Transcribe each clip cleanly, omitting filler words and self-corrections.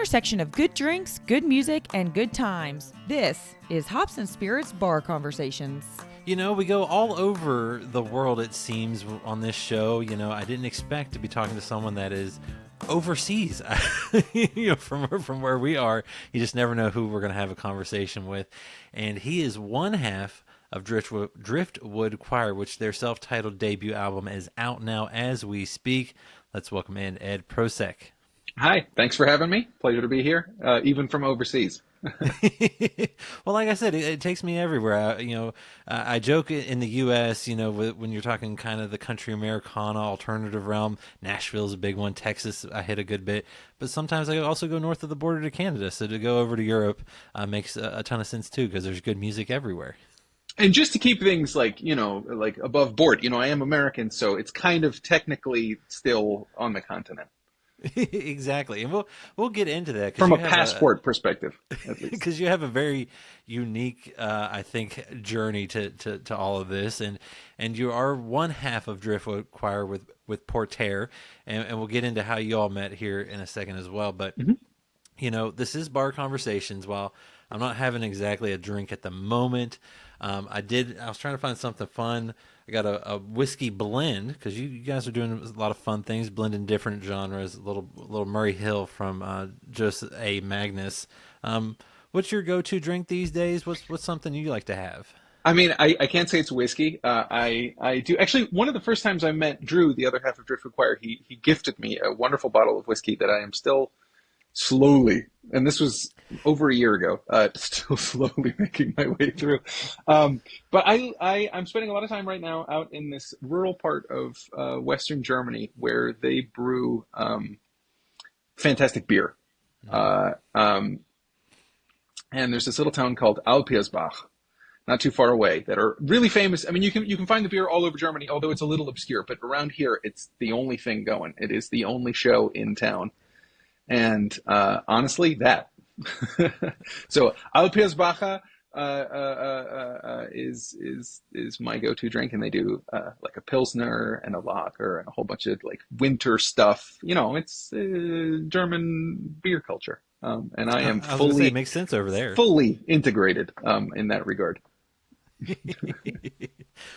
intersection of good drinks, good music, and good times. This is Hops and Spirits Bar Conversations. You know, we go all over the world, it seems, on this show. You know, I didn't expect to be talking to someone that is overseas, from where we are. You just never know who we're going to have a conversation with. And he is one half of Driftwood Choir, which their self-titled debut album is out now as we speak. Let's welcome in Ed Prosek. Hi, thanks for having me. Pleasure to be here, even from overseas. Well, like I said, it takes me everywhere. I joke in the U.S., when you're talking kind of the country Americana alternative realm, Nashville's a big one. Texas, I hit a good bit. But sometimes I also go north of the border to Canada. So to go over to Europe makes a ton of sense, too, because there's good music everywhere. And just to keep things like above board, I am American, so it's kind of technically still on the continent. Exactly, and we'll get into that from a passport perspective, because you have a very unique, I think, journey to all of this, and you are one half of Driftwood Choir with Portair, and we'll get into how you all met here in a second as well. But this is Bar Conversations. While I'm not having exactly a drink at the moment, I was trying to find something fun. I got a whiskey blend, because you guys are doing a lot of fun things, blending different genres. A little Murray Hill from just a Magnus. What's your go-to drink these days? What's something you like to have? I mean, I can't say it's whiskey. I do actually. One of the first times I met Drew, the other half of Driftwood Choir, he gifted me a wonderful bottle of whiskey that I am still slowly, and this was over a year ago, still slowly making my way through. But I'm spending a lot of time right now out in this rural part of Western Germany where they brew fantastic beer. And there's this little town called Alpirsbach, not too far away, that are really famous. I mean, you can find the beer all over Germany, although it's a little obscure. But around here, it's the only thing going. It is the only show in town. And honestly, that. So Alpirsbacher is my go-to drink, and they do like a Pilsner and a Lager and a whole bunch of like winter stuff. It's German beer culture, and I am fully it makes sense over there, fully integrated in that regard.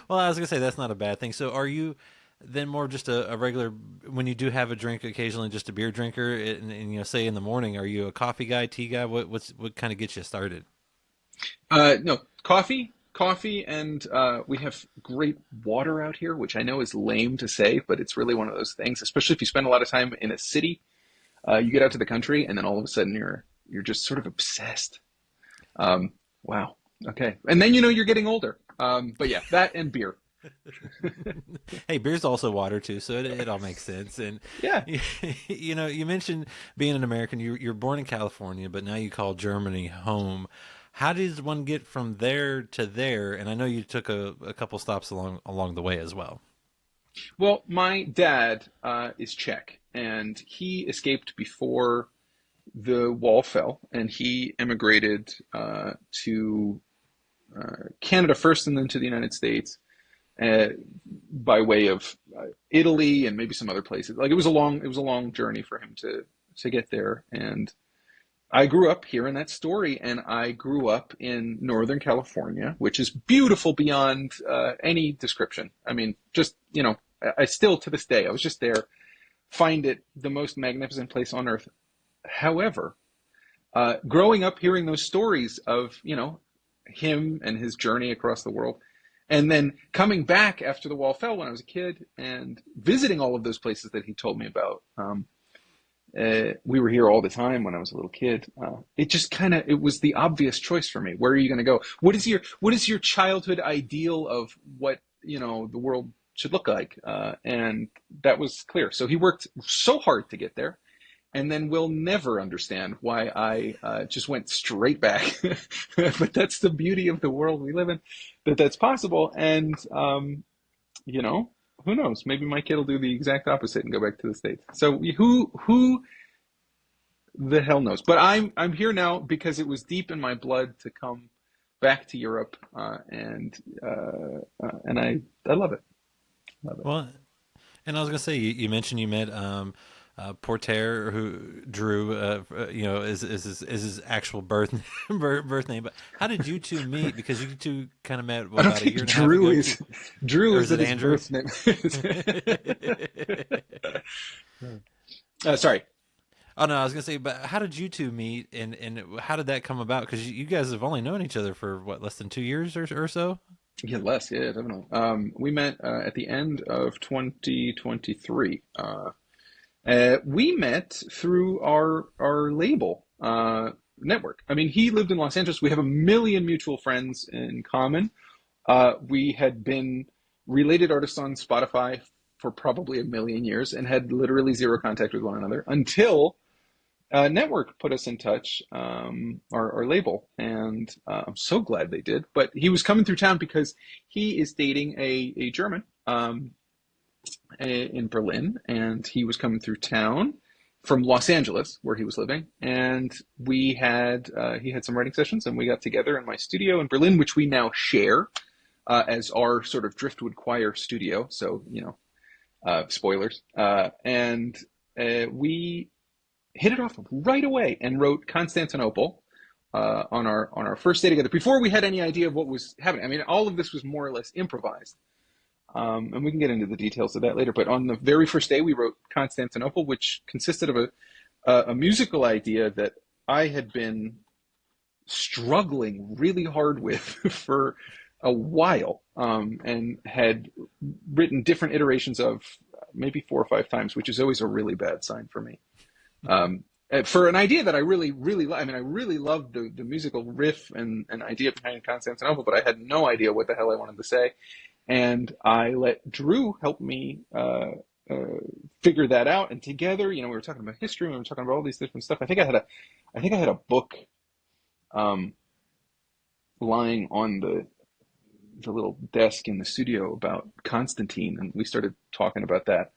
Well, I was gonna say that's not a bad thing. So are you then more just a regular, when you do have a drink occasionally, just a beer drinker, and say in the morning, are you a coffee guy, tea guy? What kind of gets you started? No, coffee, and we have great water out here, which I know is lame to say, but it's really one of those things, especially if you spend a lot of time in a city. You get out to the country, and then all of a sudden you're just sort of obsessed. Wow. Okay. And then you're getting older. But yeah, that and beer. Hey, beer's also water too, so it all makes sense. And yeah, you mentioned being an American. You're born in California, but now you call Germany home. How does one get from there to there? And I know you took a couple stops along the way as well. Well, my dad is Czech, and he escaped before the wall fell, and he emigrated to Canada first, and then to the United States. By way of Italy and maybe some other places. Like it was a long journey for him to get there. And I grew up hearing that story, and I grew up in Northern California, which is beautiful beyond any description. I mean, just, I still to this day, I was just there, find it the most magnificent place on earth. However, growing up hearing those stories of, him and his journey across the world, and then coming back after the wall fell when I was a kid and visiting all of those places that he told me about. We were here all the time when I was a little kid. It was the obvious choice for me. Where are you going to go? What is your childhood ideal of what, the world should look like? And that was clear. So he worked so hard to get there. And then we'll never understand why I just went straight back. But that's the beauty of the world we live in, that's possible. And, who knows? Maybe my kid will do the exact opposite and go back to the States. So who the hell knows? But I'm here now because it was deep in my blood to come back to Europe, and I love it. Well, and I was gonna say, you mentioned you met Portair, who Drew, is his actual birth name. But how did you two meet? Because you two kind of met I don't about a think year and a half ago. Drew Or is is it his Andrew? birth name. Sorry. Oh no, I was gonna say, but how did you two meet, and how did that come about? Because you guys have only known each other for what, less than 2 years or so? Yeah, less. Yeah, definitely. We met at the end of 2023. We met through our label network. I mean, he lived in Los Angeles. We have a million mutual friends in common. We had been related artists on Spotify for probably a million years and had literally zero contact with one another until Network put us in touch, our label, and I'm so glad they did. But he was coming through town because he is dating a German in Berlin, and he was coming through town from Los Angeles, where he was living, and we had he had some writing sessions, and we got together in my studio in Berlin, which we now share as our sort of Driftwood Choir studio. So, spoilers, and we hit it off right away and wrote Constantinople on our first day together before we had any idea of what was happening. I mean, all of this was more or less improvised. And we can get into the details of that later. But on the very first day, we wrote Constantinople, which consisted of a musical idea that I had been struggling really hard with for a while, and had written different iterations of maybe 4 or 5 times, which is always a really bad sign for me. For an idea that I really, really, I mean, I really loved the musical riff and idea behind Constantinople, but I had no idea what the hell I wanted to say. And I let Drew help me figure that out. And together, we were talking about history, and we were talking about all these different stuff. I think I had a book lying on the little desk in the studio about Constantine, and we started talking about that,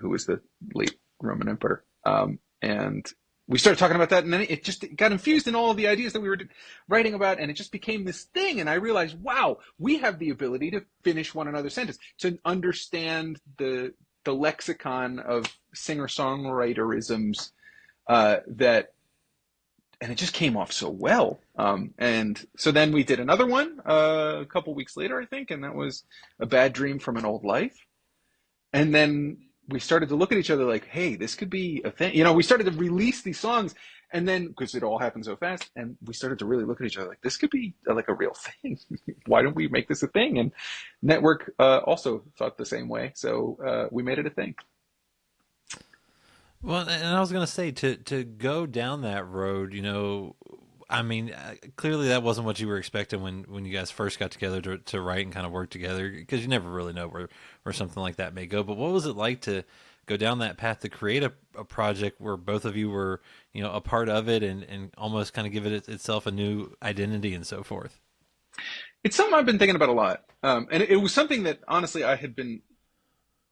who was the late Roman emperor. And we started talking about that, and then it just got infused in all of the ideas that we were writing about, and it just became this thing. And I realized, wow, we have the ability to finish one another's sentence, to understand the lexicon of singer-songwriterisms, and it just came off so well. And so then we did another one a couple weeks later, I think, and that was A Bad Dream from an Old Life. And then we started to look at each other like, hey, this could be a thing. We started to release these songs, and then, because it all happened so fast, and we started to really look at each other like, this could be like a real thing. Why don't we make this a thing? And Network also thought the same way, so we made it a thing. Well, and I was going to say, to go down that road, I mean, clearly that wasn't what you were expecting when you guys first got together to write and kind of work together, because you never really know where something like that may go. But what was it like to go down that path to create a project where both of you were, a part of it, and almost kind of give it itself a new identity and so forth? It's something I've been thinking about a lot. And it was something that, honestly, I had been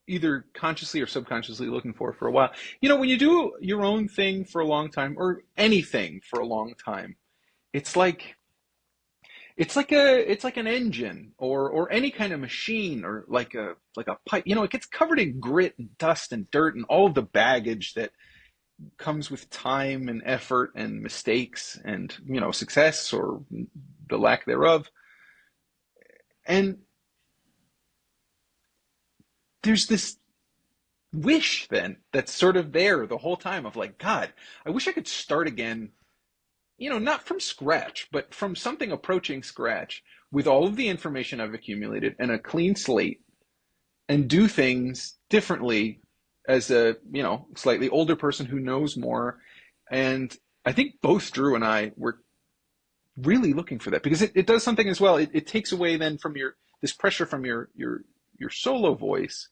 either consciously or subconsciously looking for a while. When you do your own thing for a long time, or anything for a long time, it's like an engine or any kind of machine, or like a pipe. It gets covered in grit and dust and dirt and all of the baggage that comes with time and effort and mistakes and success or the lack thereof. And there's this wish then that's sort of there the whole time of like, God, I wish I could start again, not from scratch, but from something approaching scratch, with all of the information I've accumulated and a clean slate, and do things differently as a, slightly older person who knows more. And I think both Drew and I were really looking for that, because it does something as well. It takes away then from this pressure from your solo voice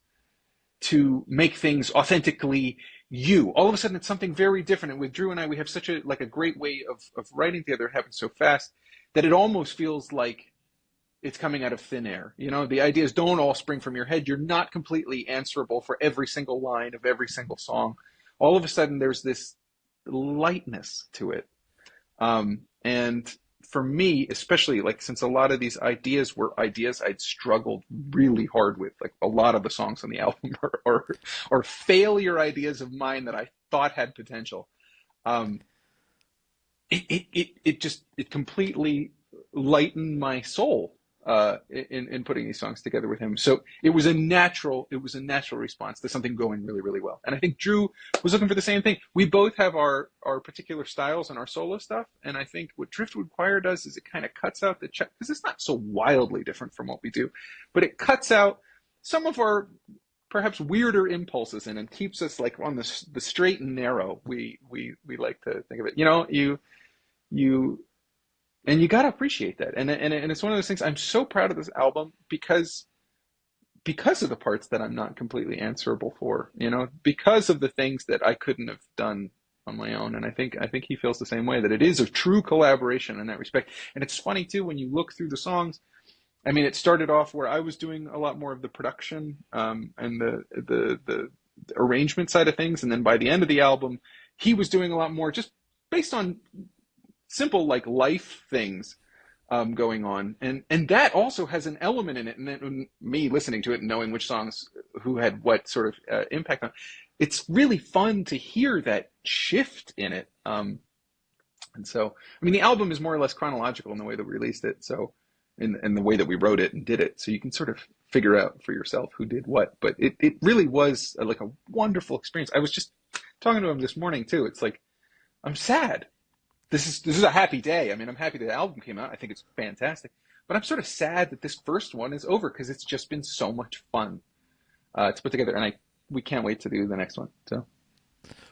to make things authentically you. All of a sudden, it's something very different. And with Drew and I, we have such a great way of writing together. It happens so fast that it almost feels like it's coming out of thin air. The ideas don't all spring from your head. You're not completely answerable for every single line of every single song. All of a sudden, there's this lightness to it. And for me, especially like since a lot of these ideas were ideas I'd struggled really hard with, like a lot of the songs on the album are failure ideas of mine that I thought had potential. Um, it completely lightened my soul in putting these songs together with him. So it was a natural response to something going really, really well. And I think Drew was looking for the same thing. We both have our particular styles and our solo stuff. And I think what Driftwood Choir does is it kind of cuts out the check, because it's not so wildly different from what we do, but it cuts out some of our perhaps weirder impulses and keeps us like on the straight and narrow. We like to think of it. And you got to appreciate that. And it's one of those things. I'm so proud of this album because of the parts that I'm not completely answerable for, because of the things that I couldn't have done on my own. And I think he feels the same way, that it is a true collaboration in that respect. And it's funny too, when you look through the songs, I mean, it started off where I was doing a lot more of the production, and the arrangement side of things. And then by the end of the album, he was doing a lot more just based on simple like life things going on, and that also has an element in it. And then me listening to it and knowing which songs who had what sort of impact on, it's really fun to hear that shift in it. And so, I mean, the album is more or less chronological in the way that we released it, so in the way that we wrote it and did it, so you can sort of figure out for yourself who did what. But it really was like a wonderful experience. I was just talking to him this morning too. It's like, I'm sad. This is a happy day. I mean, I'm happy the album came out. I think it's fantastic. But I'm sort of sad that this first one is over, because it's just been so much fun to put together. And we can't wait to do the next one. So,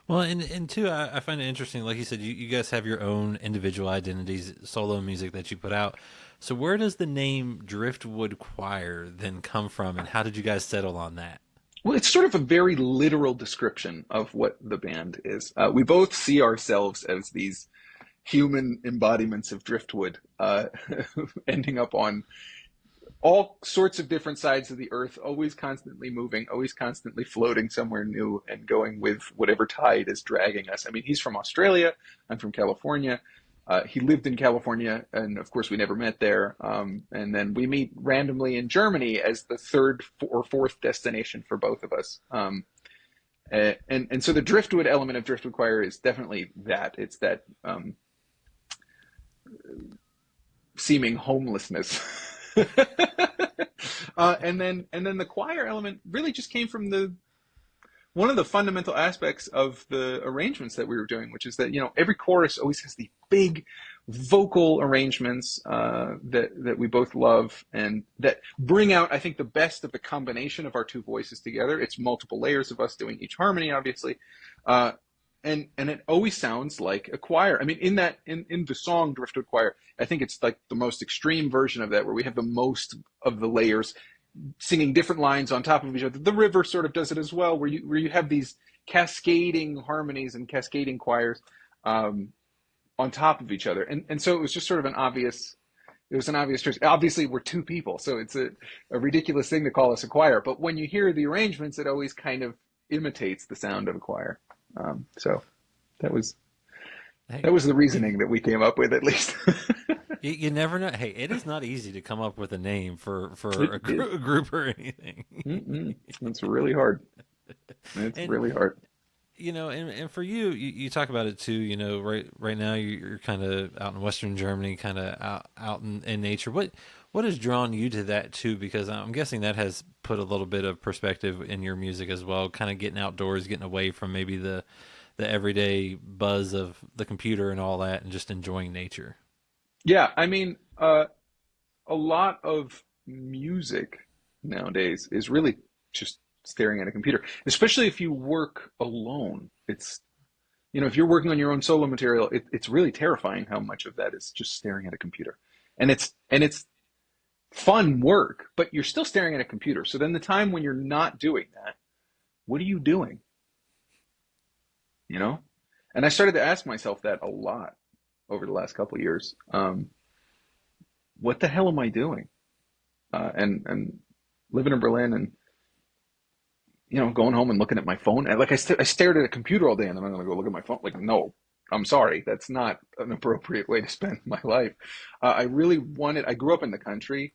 Well, and two, I find it interesting. Like you said, you guys have your own individual identities, solo music that you put out. So where does the name Driftwood Choir then come from, and how did you guys settle on that? well, it's sort of a very literal description of what the band is. We both see ourselves as these human embodiments of driftwood, ending up on all sorts of different sides of the earth, always constantly moving, always constantly floating somewhere new and going with whatever tide is dragging us. I mean, he's from Australia. I'm from California. He lived in California, and of course we never met there. And then we meet randomly in Germany as the third or fourth destination for both of us. And so the driftwood element of Driftwood Choir is definitely that. It's that seeming homelessness. And then the choir element really just came from one of the fundamental aspects of the arrangements that we were doing, which is that, every chorus always has the big vocal arrangements that we both love, and that bring out, I think, the best of the combination of our two voices together. It's multiple layers of us doing each harmony, obviously. And it always sounds like a choir. I mean, in the song Driftwood Choir, I think it's like the most extreme version of that, where we have the most of the layers singing different lines on top of each other. The River sort of does it as well, where you have these cascading harmonies and cascading choirs on top of each other. And so it was just sort of an obvious choice. Obviously, we're two people, so it's a ridiculous thing to call us a choir. But when you hear the arrangements, it always kind of imitates the sound of a choir. So that was the reasoning that we came up with, at least. You never know. Hey, it is not easy to come up with a name for a group or anything. It's really hard. Really hard. And for you talk about it too. Right now you're kind of out in Western Germany, kind of out in nature. What has drawn you to that too? Because I'm guessing that has put a little bit of perspective in your music as well. Kind of getting outdoors, getting away from maybe the everyday buzz of the computer and all that, and just enjoying nature. Yeah, I mean, a lot of music nowadays is really just staring at a computer, especially if you work alone. It's, if you're working on your own solo material, it's really terrifying how much of that is just staring at a computer. And it's fun work, but you're still staring at a computer. So then the time when you're not doing that, what are you doing? And I started to ask myself that a lot over the last couple of years. What the hell am I doing? And living in Berlin and, going home and looking at my phone. And like I stared at a computer all day, and then I'm going to go look at my phone. Like, no, I'm sorry, that's not an appropriate way to spend my life. I really wanted. I grew up in the country,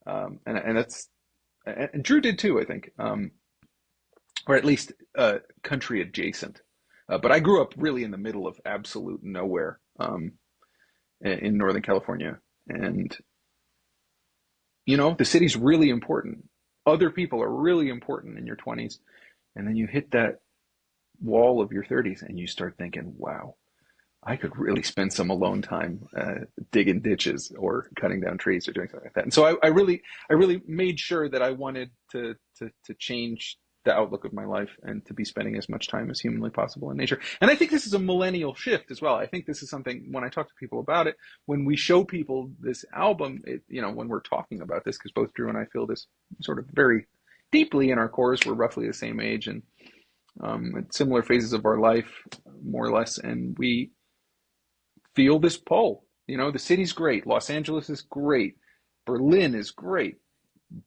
and that's and Drew did too, I think, or at least country adjacent. But I grew up really in the middle of absolute nowhere in Northern California, and the city's really important. Other people are really important in your 20s, and then you hit that wall of your 30s, and you start thinking, "Wow, I could really spend some alone time digging ditches or cutting down trees or doing something like that." And so I really made sure that I wanted to change the outlook of my life and to be spending as much time as humanly possible in nature. And I think this is a millennial shift as well. I think this is something, when I talk to people about it, when we show people this album, when we're talking about this, because both Drew and I feel this sort of very deeply in our cores. We're roughly the same age and at similar phases of our life, more or less, and we feel this pull. The city's great. Los Angeles is great. Berlin is great.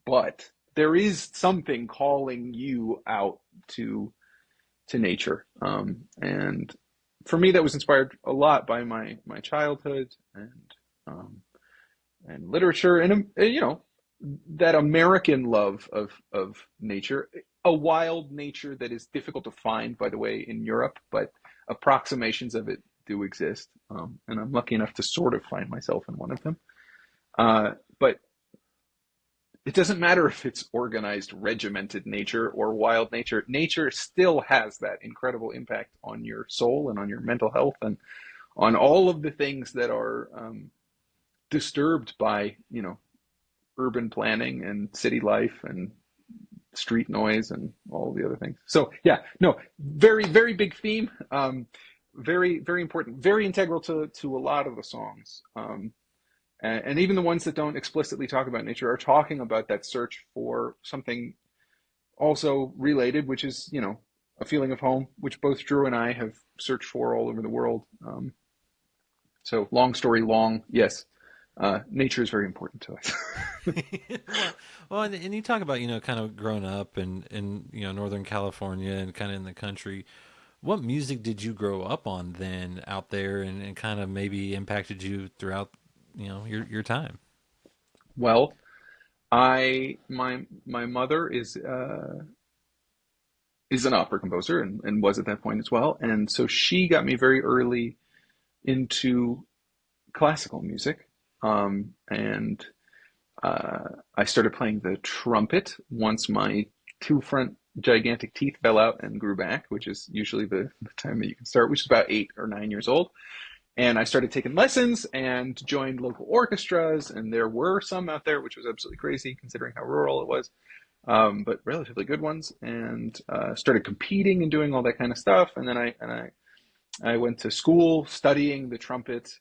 But there is something calling you out to nature. And for me, that was inspired a lot by my childhood and literature and that American love of nature, a wild nature that is difficult to find, by the way, in Europe, but approximations of it do exist. And I'm lucky enough to sort of find myself in one of them. But it doesn't matter if it's organized, regimented nature or wild nature. Nature still has that incredible impact on your soul and on your mental health and on all of the things that are disturbed by, urban planning and city life and street noise and all the other things. So yeah, no, very, very big theme. Very, very important, very integral to a lot of the songs. And even the ones that don't explicitly talk about nature are talking about that search for something also related, which is, a feeling of home, which both Drew and I have searched for all over the world. So long story long, yes, nature is very important to us. Well, and you talk about, kind of growing up in Northern California and kind of in the country. What music did you grow up on then out there and kind of maybe impacted you throughout, your time? Well, my mother is an opera composer and was at that point as well. And so she got me very early into classical music. And I started playing the trumpet once my two front gigantic teeth fell out and grew back, which is usually the time that you can start, which is about 8 or 9 years old. And I started taking lessons and joined local orchestras, and there were some out there, which was absolutely crazy considering how rural it was, but relatively good ones. And started competing and doing all that kind of stuff. And then I went to school studying the trumpet.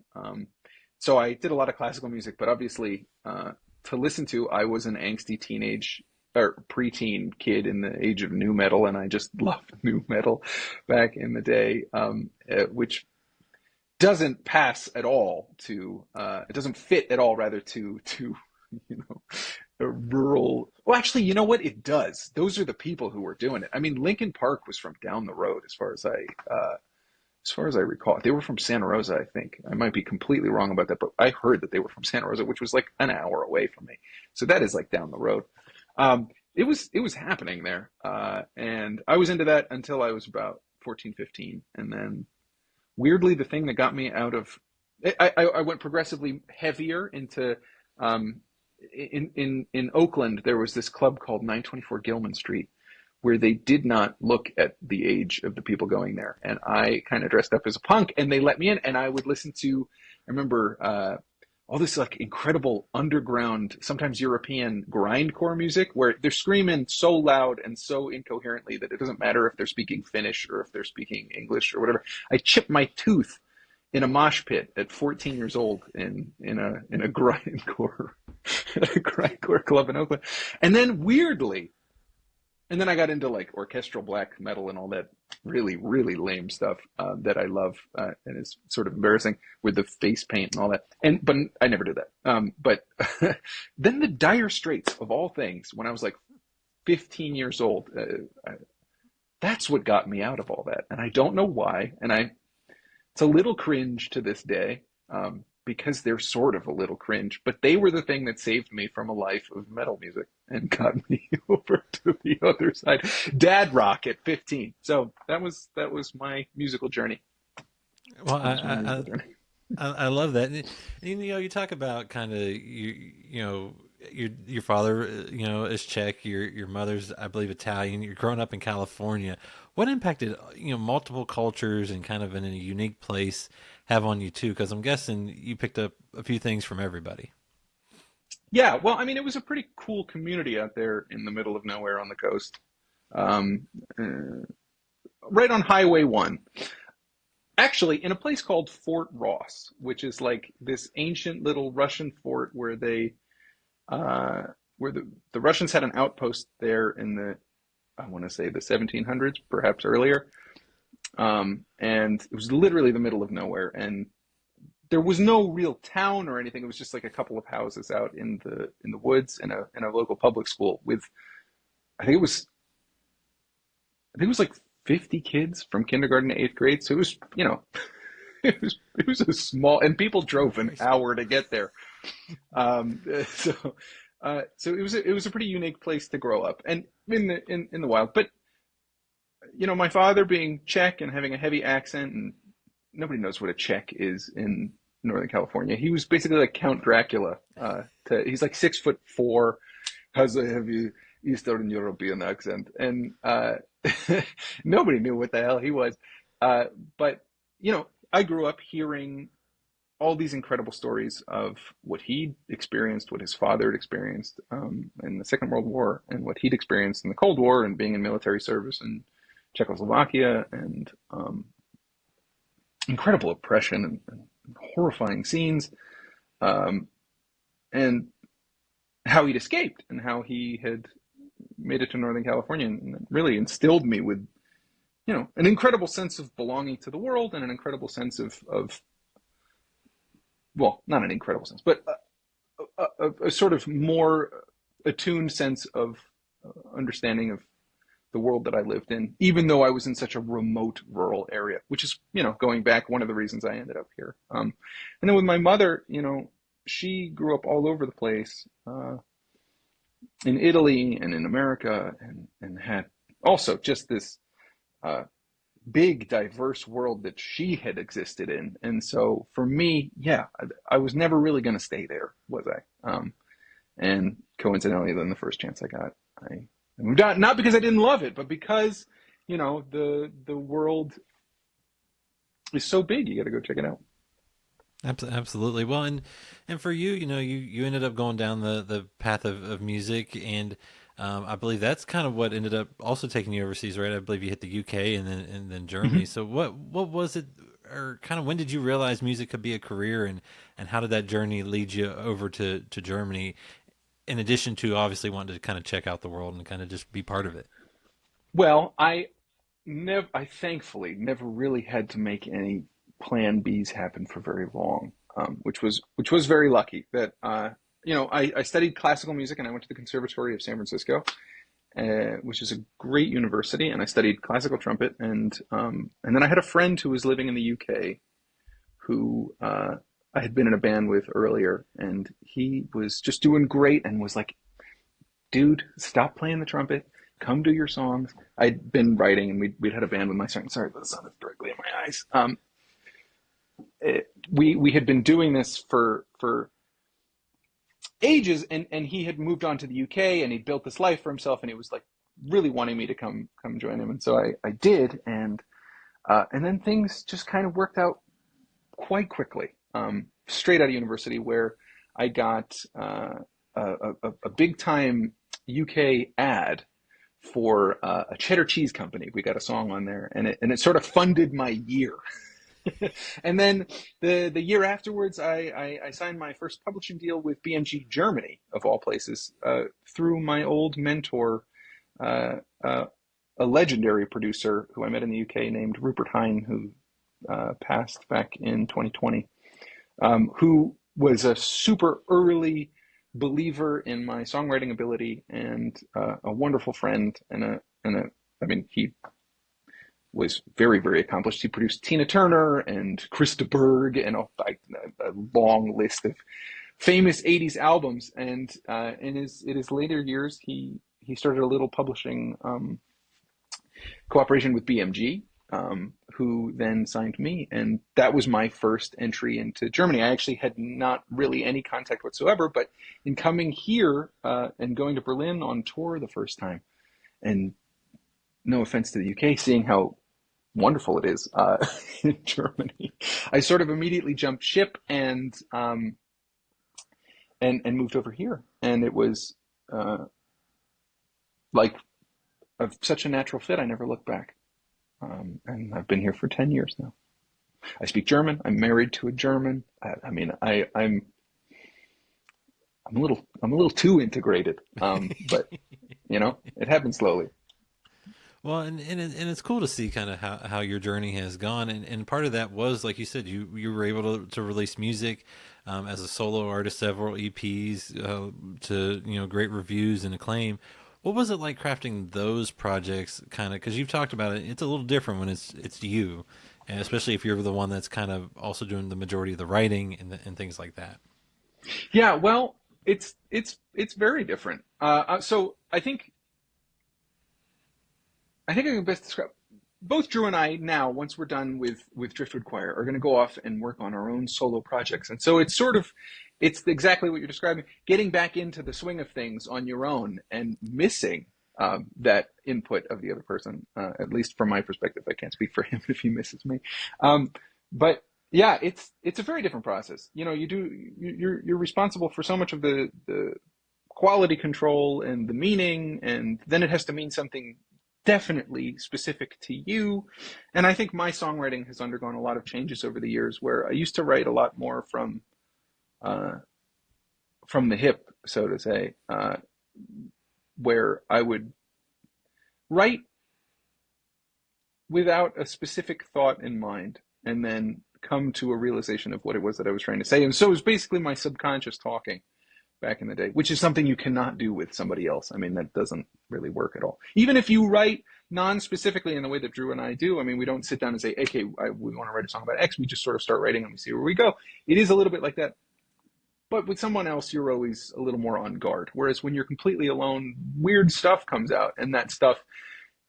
So I did a lot of classical music, but obviously to listen to, I was an angsty teenage or preteen kid in the age of nu metal, and I just loved nu metal back in the day, which doesn't pass at all to it doesn't fit at all rather to a rural. Well, actually, you know what? It does. Those are the people who were doing it. I mean, Linkin Park was from down the road, as far as I recall. They were from Santa Rosa, I think. I might be completely wrong about that, but I heard that they were from Santa Rosa, which was like an hour away from me. So that is like down the road. It was happening there. And I was into that until I was about 14, 15. And then weirdly, the thing that got me out of, I went progressively heavier into, in Oakland, there was this club called 924 Gilman Street, where they did not look at the age of the people going there. And I kind of dressed up as a punk and they let me in, and I would listen to, I remember, all this like incredible underground, sometimes European grindcore music where they're screaming so loud and so incoherently that it doesn't matter if they're speaking Finnish or if they're speaking English or whatever. I chipped my tooth in a mosh pit at 14 years old in a grindcore club in Oakland. And then weirdly, and then I got into like orchestral black metal and all that really, really lame stuff that I love and is sort of embarrassing with the face paint and all that. But I never did that. But then the Dire Straits, of all things, when I was like 15 years old, that's what got me out of all that. And I don't know why. And It's a little cringe to this day, because they're sort of a little cringe, but they were the thing that saved me from a life of metal music and got me over to the other side. Dad rock at 15. So that was my musical journey. Well, I love that. And, you talk about kind of your father, is Czech. Your mother's, I believe, Italian. You're growing up in California. What impact did multiple cultures and kind of in a unique place have on you too? Because I'm guessing you picked up a few things from everybody. Yeah, well, I mean, it was a pretty cool community out there in the middle of nowhere on the coast, um, right on Highway 1. Actually, in a place called Fort Ross, which is like this ancient little Russian fort where uh, the Russians had an outpost there in I want to say the 1700s, perhaps earlier. And it was literally the middle of nowhere, and there was no real town or anything. It was just like a couple of houses out in the woods, and a local public school with, I think it was like 50 kids from kindergarten to eighth grade. So it was, it was a small, and people drove an hour to get there. Um, so so it was a pretty unique place to grow up, and in the wild. But my father being Czech and having a heavy accent, and nobody knows what a Czech is in Northern California. He was basically like Count Dracula. He's like 6'4", has a heavy Eastern European accent, and nobody knew what the hell he was. But I grew up hearing all these incredible stories of what he'd experienced, what his father had experienced in the Second World War, and what he'd experienced in the Cold War, and being in military service in Czechoslovakia, and incredible oppression and horrifying scenes, and how he'd escaped and how he had made it to Northern California, and really instilled me with, an incredible sense of belonging to the world, and an incredible sense of well, not an incredible sense, but a sort of more attuned sense of understanding of the world that I lived in, even though I was in such a remote rural area, which is, going back, one of the reasons I ended up here. And then with my mother, she grew up all over the place, in Italy and in America, and had also just this big, diverse world that she had existed in. And so for me, yeah, I was never really going to stay there, was I? And coincidentally, then the first chance I got, I moved on, not because I didn't love it, but because, the world is so big, you got to go check it out. Absolutely. Well, and for you, you ended up going down the path of music, and I believe that's kind of what ended up also taking you overseas, right? I believe you hit the UK and then Germany. Mm-hmm. So what was it, or kind of when did you realize music could be a career, and how did that journey lead you over to Germany, in addition to obviously wanting to kind of check out the world and kind of just be part of it? Well, I thankfully never really had to make any plan Bs happen for very long, which was very lucky. That I studied classical music, and I went to the Conservatory of San Francisco, which is a great university, and I studied classical trumpet, and then I had a friend who was living in the UK, who I had been in a band with earlier, and he was just doing great, and was like, "Dude, stop playing the trumpet. Come do your songs." I'd been writing, and we'd had a band with my son. Sorry, the sun is directly in my eyes. We had been doing this for ages, and he had moved on to the UK, and he built this life for himself, and he was like really wanting me to come join him, and so I did, and then things just kind of worked out quite quickly, straight out of university, where I got a big time UK ad for a cheddar cheese company. We got a song on there, and it sort of funded my year. And then the year afterwards, I signed my first publishing deal with BMG Germany, of all places, through my old mentor, a legendary producer who I met in the UK named Rupert Hine, who passed back in 2020, who was a super early believer in my songwriting ability, and a wonderful friend, and I mean, he was very, very accomplished. He produced Tina Turner and Krista Berg and a long list of famous 80s albums. And in his later years, he started a little publishing cooperation with BMG, who then signed me. And that was my first entry into Germany. I actually had not really any contact whatsoever, but in coming here and going to Berlin on tour the first time, and no offense to the UK, seeing how wonderful it is in Germany, I sort of immediately jumped ship and moved over here. And it was like such a natural fit. I never looked back. And I've been here for 10 years now. I speak German. I'm married to a German. I'm a little too integrated. But it happens slowly. Well, and it's cool to see kind of how your journey has gone, and part of that was, like you said, you were able to release music as a solo artist, several EPs to great reviews and acclaim. What was it like crafting those projects, kind of, because you've talked about it, it's a little different when it's you, and especially if you're the one that's kind of also doing the majority of the writing and things like that. Yeah, well, it's very different. So I think I can best describe, both Drew and I now, once we're done with Driftwood Choir, are going to go off and work on our own solo projects. And so it's exactly what you're describing, getting back into the swing of things on your own and missing that input of the other person, at least from my perspective. I can't speak for him if he misses me. But yeah, it's a very different process. You're responsible for so much of the quality control and the meaning, and then it has to mean something definitely specific to you. And I think my songwriting has undergone a lot of changes over the years, where I used to write a lot more from the hip, so to say, where I would write without a specific thought in mind and then come to a realization of what it was that I was trying to say. And so it was basically my subconscious talking back in the day, which is something you cannot do with somebody else. I mean, that doesn't really work at all. Even if you write non-specifically in the way that Drew and I do, I mean, we don't sit down and say, okay, we want to write a song about X. We just sort of start writing and we see where we go. It is a little bit like that. But with someone else, you're always a little more on guard. Whereas when you're completely alone, weird stuff comes out. And that stuff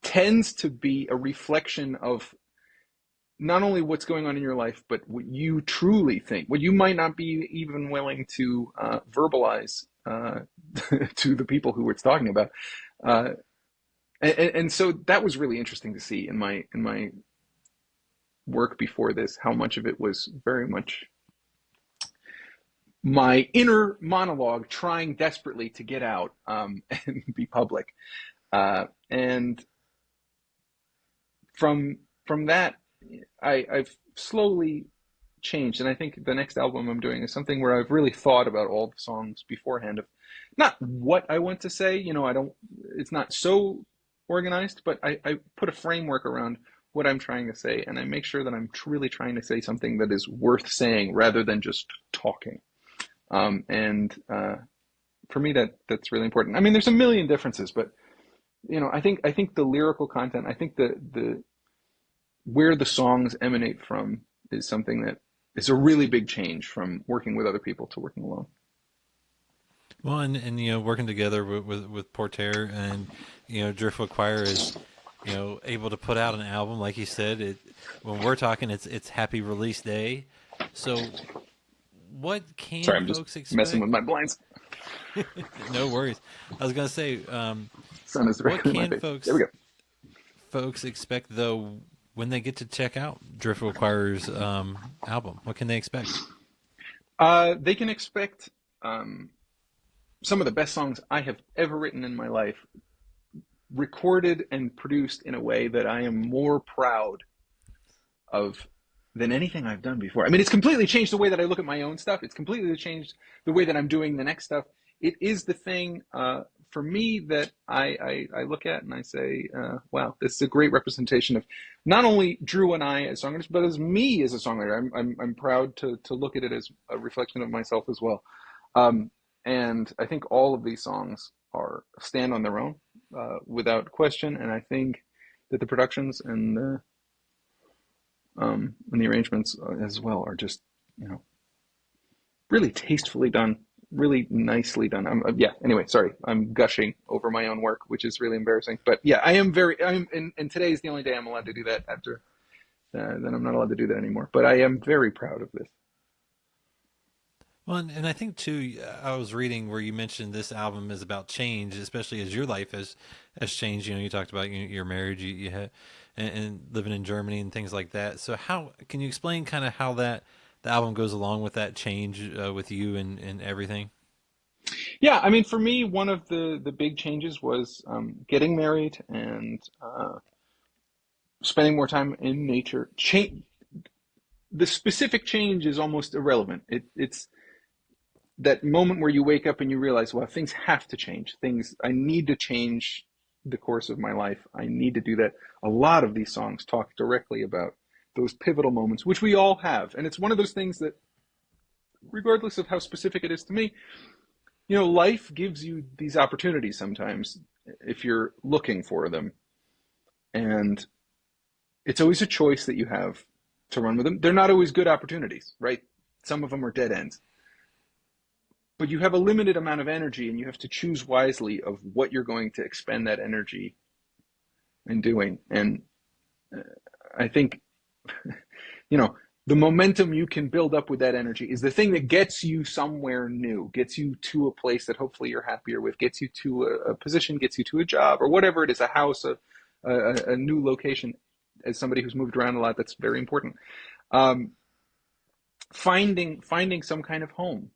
tends to be a reflection of not only what's going on in your life, but what you truly think, what you might not be even willing to verbalize to the people who it's talking about. And so that was really interesting to see in my work before this, how much of it was very much my inner monologue trying desperately to get out and be public. And from that, I've slowly changed. And I think the next album I'm doing is something where I've really thought about all the songs beforehand, of not what I want to say, it's not so organized, but I put a framework around what I'm trying to say. And I make sure that I'm really trying to say something that is worth saying rather than just talking. And for me, that's really important. I mean, there's a million differences, but I think the lyrical content, I think the where the songs emanate from is something that is a really big change from working with other people to working alone. Well, and working together with Portair and Driftwood Choir is able to put out an album, like you said. When we're talking, it's Happy Release Day. So what can Sorry, I'm folks just expect? messing with my blinds. No worries. I was gonna say, Sun is what can there we go. folks expect though when they get to check out Driftwood Choir's album? What can they expect? They can expect some of the best songs I have ever written in my life, recorded and produced in a way that I am more proud of than anything I've done before. I mean, it's completely changed the way that I look at my own stuff. It's completely changed the way that I'm doing the next stuff. It is the thing for me that I look at and I say, wow, this is a great representation of not only Drew and I as songwriters, but as me as a songwriter. I'm proud to look at it as a reflection of myself as well. And I think all of these songs stand on their own without question. And I think that the productions and And the arrangements as well are just, really tastefully done, really nicely done. Yeah. Anyway, sorry, I'm gushing over my own work, which is really embarrassing. But yeah, and today is the only day I'm allowed to do that. After then, I'm not allowed to do that anymore. But I am very proud of this. Well, and I think too, I was reading where you mentioned this album is about change, especially as your life has changed. You talked about your marriage, you had, and living in Germany and things like that. So how can you explain kind of how the album goes along with that change with you and everything? Yeah, I mean, for me, one of the big changes was getting married and spending more time in nature. The specific change is almost irrelevant. It's that moment where you wake up and you realize, well, things have to change. I need to change the course of my life. I need to do that. A lot of these songs talk directly about those pivotal moments, which we all have. And it's one of those things that, regardless of how specific it is to me, life gives you these opportunities sometimes if you're looking for them. And it's always a choice that you have to run with them. They're not always good opportunities, right? Some of them are dead ends. But you have a limited amount of energy, and you have to choose wisely of what you're going to expend that energy in doing. And I think, the momentum you can build up with that energy is the thing that gets you somewhere new, gets you to a place that hopefully you're happier with, gets you to a position, gets you to a job, or whatever it is, a house, a new location. As somebody who's moved around a lot, that's very important. Finding some kind of home.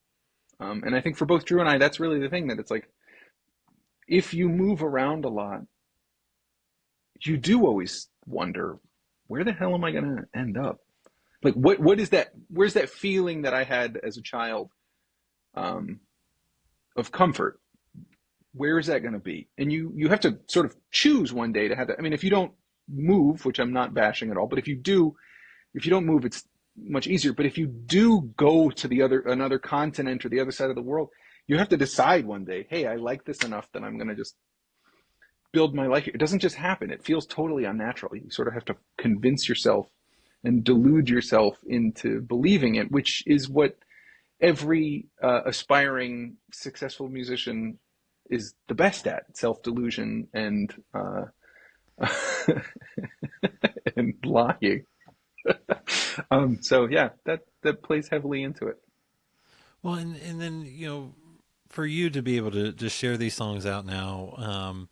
And I think for both Drew and I, that's really the thing, that it's like, if you move around a lot, you do always wonder, where the hell am I going to end up? Like, what is that? Where's that feeling that I had as a child of comfort? Where is that going to be? And you have to sort of choose one day to have that. I mean, if you don't move, which I'm not bashing at all, but if you don't move, it's much easier. But if you do go to another continent or the other side of the world, you have to decide one day, hey, I like this enough that I'm going to just build my life here. It doesn't just happen. It feels totally unnatural. You sort of have to convince yourself and delude yourself into believing it, which is what every aspiring successful musician is the best at: self-delusion and and lying. So yeah, that plays heavily into it. Well, and then for you to be able to just share these songs out now, I'm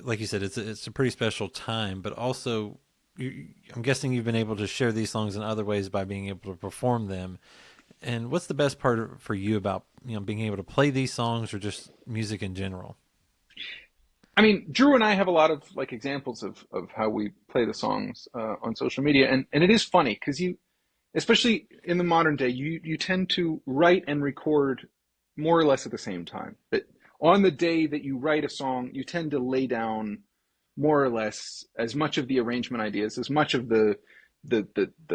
like you said, it's a pretty special time, but also I'm guessing you've been able to share these songs in other ways by being able to perform them. And what's the best part for you about being able to play these songs, or just music in general? I mean, Drew and I have a lot of examples of how we play the songs on social media, and it is funny because especially in the modern day, you tend to write and record more or less at the same time. But on the day that you write a song, you tend to lay down more or less as much of the arrangement ideas, as much of the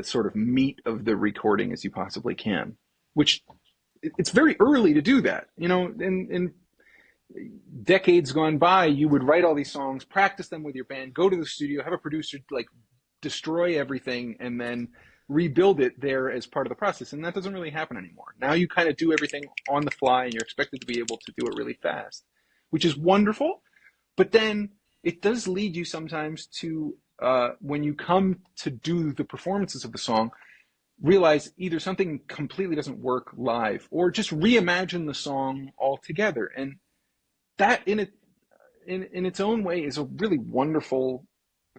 sort of meat of the recording as you possibly can. Which, it's very early to do that. In decades gone by, you would write all these songs, practice them with your band, go to the studio, have a producer destroy everything, and then rebuild it there as part of the process. And that doesn't really happen anymore. Now you kind of do everything on the fly, and you're expected to be able to do it really fast, which is wonderful. But then it does lead you sometimes to, when you come to do the performances of the song, realize either something completely doesn't work live, or just reimagine the song altogether. And that in its own way is a really wonderful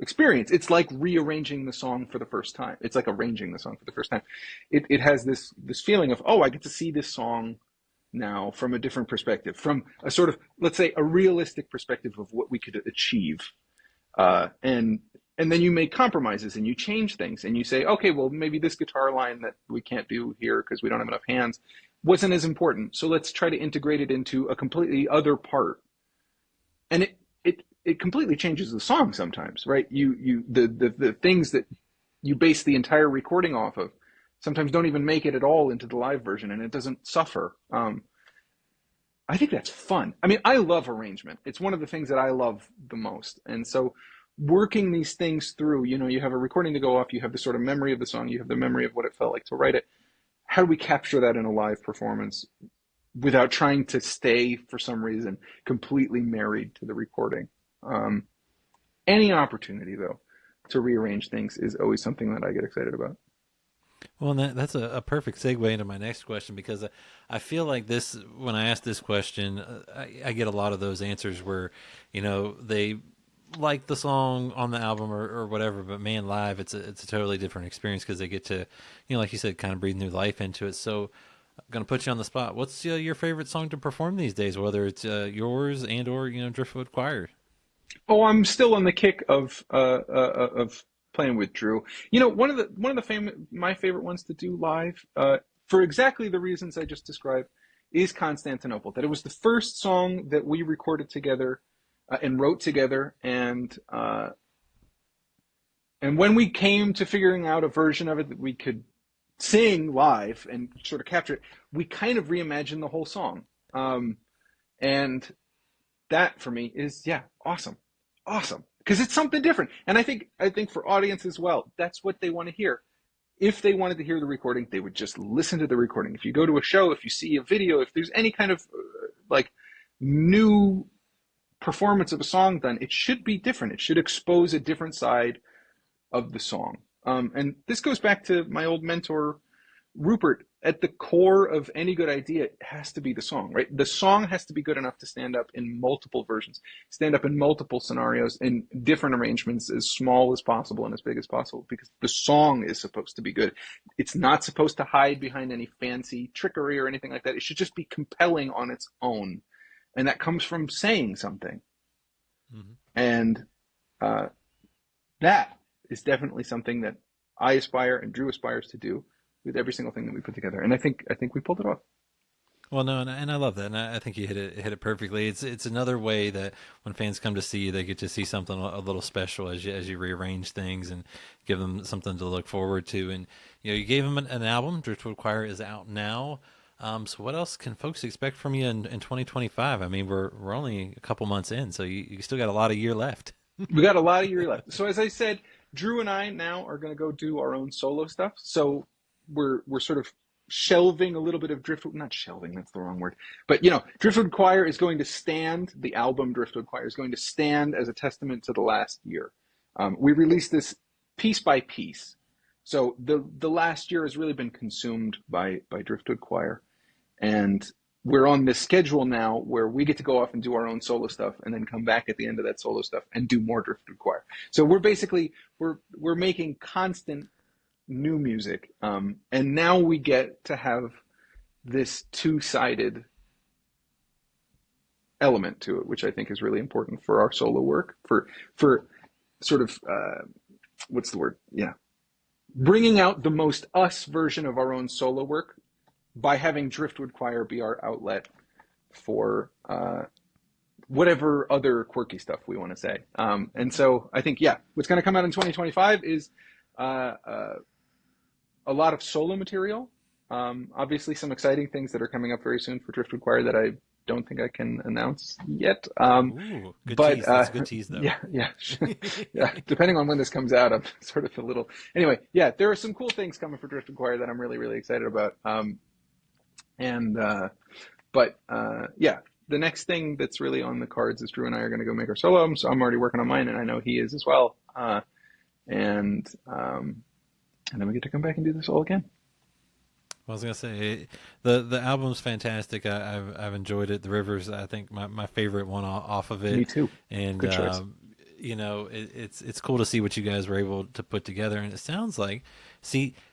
experience. It's like rearranging the song for the first time. It's like arranging the song for the first time. It has this feeling of, oh, I get to see this song now from a different perspective, from a sort of, let's say, a realistic perspective of what we could achieve. And then you make compromises and you change things and you say, okay, well, maybe this guitar line that we can't do here because we don't have enough hands wasn't as important. So let's try to integrate it into a completely other part. And it completely changes the song sometimes, right? The things that you base the entire recording off of sometimes don't even make it at all into the live version, and it doesn't suffer. I think that's fun. I mean, I love arrangement. It's one of the things that I love the most. And so working these things through. You have a recording to go off, you have the sort of memory of the song, you have the memory of what it felt like to write it. How do we capture that in a live performance without trying to stay, for some reason, completely married to the recording? Any opportunity, though, to rearrange things is always something that I get excited about. Well, that's a perfect segue into my next question, because I feel like this, when I ask this question, I get a lot of those answers where, they like the song on the album or whatever, but man, live, it's a totally different experience because they get to, like you said, kind of breathe new life into it. So I'm going to put you on the spot. What's your favorite song to perform these days, whether it's yours and or, Driftwood Choir? Oh, I'm still on the kick of playing with Drew. One of my favorite ones to do live, for exactly the reasons I just described, is Constantinople. That it was the first song that we recorded together and wrote together, and when we came to figuring out a version of it that we could sing live and sort of capture it, we kind of reimagined the whole song, and that for me is awesome, because it's something different. And I think for audience as well, that's what they want to hear. If they wanted to hear the recording, they would just listen to the recording. If you go to a show, if you see a video, if there's any kind of like new performance of a song done, it should be different. It should expose a different side of the song. And this goes back to my old mentor, Rupert. At the core of any good idea, it has to be the song, right? The song has to be good enough to stand up in multiple versions, stand up in multiple scenarios, in different arrangements, as small as possible and as big as possible, because the song is supposed to be good. It's not supposed to hide behind any fancy trickery or anything like that. It should just be compelling on its own. And that comes from saying something. Mm-hmm. And that is definitely something that I aspire and Drew aspires to do with every single thing that we put together. And I think we pulled it off. Well, no, and I love that, and I think you hit it perfectly. It's another way that when fans come to see you, they get to see something a little special as you rearrange things and give them something to look forward to. And you gave them an album. Driftwood Choir is out now. So what else can folks expect from you in 2025? I mean, we're only a couple months in, so you still got a lot of year left. We got a lot of year left. So as I said, Drew and I now are going to go do our own solo stuff. So we're sort of shelving a little bit of Driftwood, not shelving, that's the wrong word, but Driftwood Choir is going to stand, the album Driftwood Choir is going to stand as a testament to the last year. We released this piece by piece. So the last year has really been consumed by Driftwood Choir. And we're on this schedule now where we get to go off and do our own solo stuff and then come back at the end of that solo stuff and do more Driftwood Choir. So we're making constant new music. And now we get to have this two-sided element to it, which I think is really important for our solo work, for sort of, what's the word? Yeah. Bringing out the most us version of our own solo work by having Driftwood Choir be our outlet for whatever other quirky stuff we want to say. And so I think, what's going to come out in 2025 is a lot of solo material. Obviously, some exciting things that are coming up very soon for Driftwood Choir that I don't think I can announce yet. Ooh, good tease. That's a good tease, though. Yeah. Depending on when this comes out, I'm sort of a little. Anyway, there are some cool things coming for Driftwood Choir that I'm really, really excited about. The next thing that's really on the cards is Drew and I are going to go make our solo album. So I'm already working on mine, and I know he is as well. And then we get to come back and do this all again. I was gonna say the album's fantastic. I've enjoyed it. The Rivers, I think, my favorite one off of it. Me too. And good choice. It's cool to see what you guys were able to put together. And it sounds like,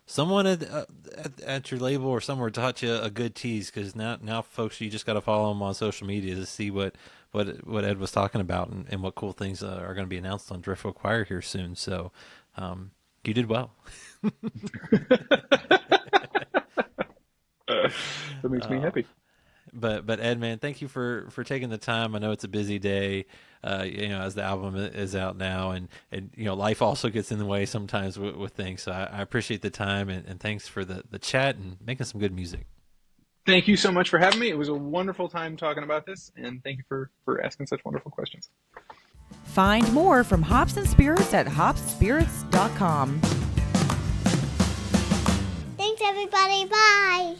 someone at your label or somewhere taught you a good tease, because now folks, you just got to follow them on social media to see what Ed was talking about and what cool things are going to be announced on Driftwood Choir here soon. So you did well. That makes me happy. But Ed, man, thank you for taking the time. I know it's a busy day, as the album is out now, and life also gets in the way sometimes with things. So I appreciate the time, and thanks for the chat and making some good music. Thank you so much for having me. It was a wonderful time talking about this, and thank you for asking such wonderful questions. Find more from Hops and Spirits at hopsspirits.com. Thanks, everybody. Bye.